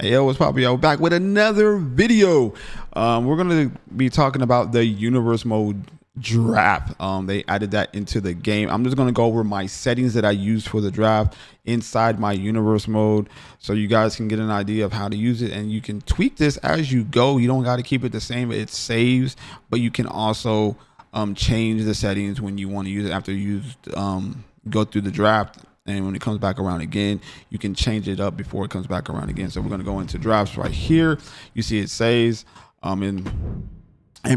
Hey, yo, what's poppin'? Yo, back with another video. We're gonna be talking about the universe mode draft. They added that into the game. I'm just gonna go over my settings that I use for the draft inside my universe mode, so you guys can get an idea of how to use it, and you can tweak this as you go. You don't got to keep it the same. It saves, but you can also change the settings when you want to use it after you go through the draft. And when it comes back around again, you can change it up before it comes back around again. So we're going to go into drafts right here. You see it says, and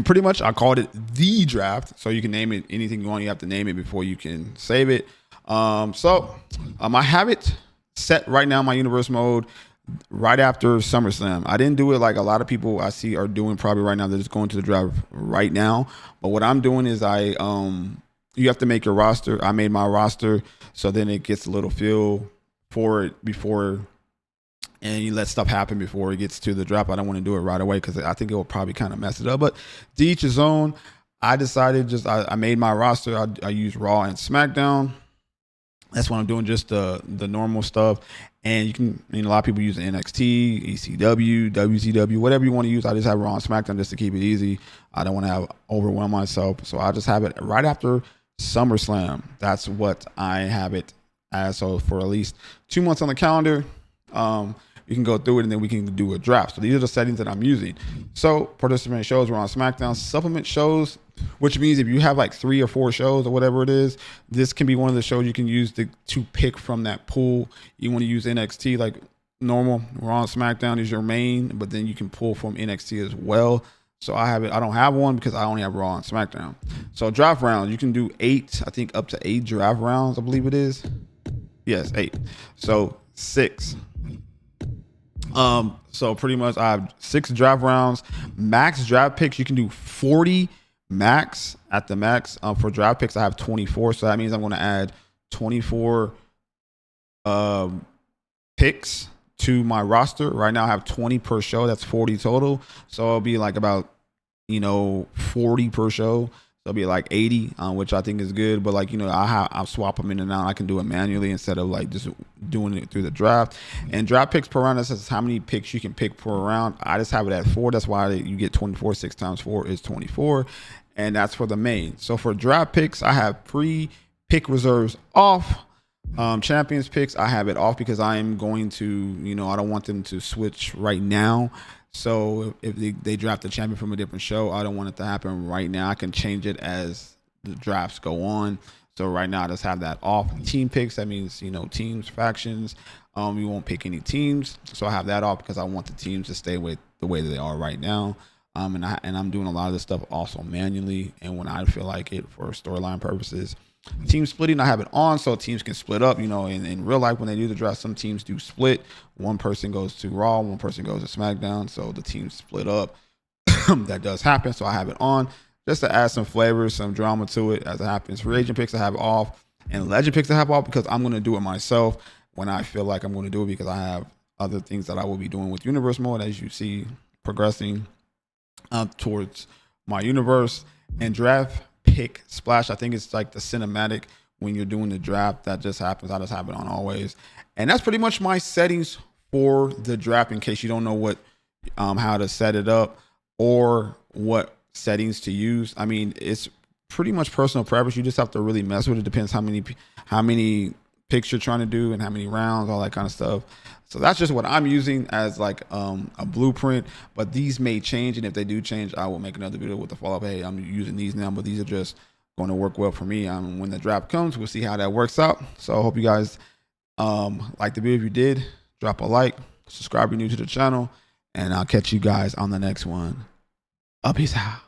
pretty much I called it the draft. So you can name it anything you want. You have to name it before you can save it. I have it set right now, my universe mode, right after SummerSlam. I didn't do it like a lot of people I see are doing probably right now. They're just going to the draft right now. But what I'm doing is you have to make your roster. I made my roster, so then it gets a little feel for it before, and you let stuff happen before it gets to the draft. I don't want to do it right away because I think it will probably kind of mess it up. But to each his own. I decided I made my roster. I use Raw and SmackDown. That's what I'm doing, just the normal stuff. And you can, a lot of people use NXT, ECW, WCW, whatever you want to use. I just have Raw and SmackDown just to keep it easy. I don't want to overwhelm myself, so I just have it right after SummerSlam. That's what I have it as. So for at least 2 months on the calendar, you can go through it and then we can do a draft. So these are the settings that I'm using. So participant shows were on SmackDown. Supplement shows, which means if you have like 3 or 4 shows or whatever it is, this can be one of the shows you can use to pick from that pool. You want to use NXT like normal. Raw and SmackDown is your main, but then you can pull from NXT as well. So I have it. I don't have one because I only have Raw and SmackDown. So draft rounds, you can do 8, I think up to 8 draft rounds, I believe it is. Yes, 8. So 6. So pretty much I have 6 draft rounds. Max draft picks, you can do 40 max at the max. For draft picks, I have 24. So that means I'm going to add 24 picks to my roster. Right now I have 20 per show. That's 40 total. So it'll be like about 40 per show. So it'll be like 80, which I think is good. But I'll swap them in and out. I can do it manually instead of like just doing it through the draft. And draft picks per round, that says how many picks you can pick per round. I just have it at 4. That's why you get 24. 6 times 4 is 24. And that's for the main. So for draft picks, I have pre-pick reserves off. Champions picks, I have it off because I am going to, I don't want them to switch right now. So if they draft a champion from a different show, I don't want it to happen right now. I can change it as the drafts go on. So right now I just have that off. Team picks, that means, teams, factions. You won't pick any teams. So I have that off because I want the teams to stay with the way that they are right now. And I'm doing a lot of this stuff also manually. And when I feel like it for storyline purposes. Team splitting, I have it on so teams can split up. In real life when they do the draft, some teams do split. One person goes to Raw, one person goes to SmackDown, so the teams split up. That does happen, so I have it on just to add some flavor, some drama to it as it happens. Free agent picks I have off, and legend picks I have off because I'm going to do it myself when I feel like I'm going to do it, because I have other things that I will be doing with universe mode, as you see, progressing towards my universe. And draft pick splash, I think it's like the cinematic when you're doing the draft that just happens. I just have it on always. And that's pretty much my settings for the draft, in case you don't know what how to set it up or what settings to use. I mean, it's pretty much personal preference. You just have to really mess with it. Depends how many picks you're trying to do and how many rounds, all that kind of stuff. So that's just what I'm using as like a blueprint, but these may change. And if they do change, I will make another video with the follow-up. Hey, I'm using these now, but these are just going to work well for me. When the draft comes, we'll see how that works out. So I hope you guys like the video. If you did, drop a like, subscribe if you're new to the channel, and I'll catch you guys on the next one. Peace out.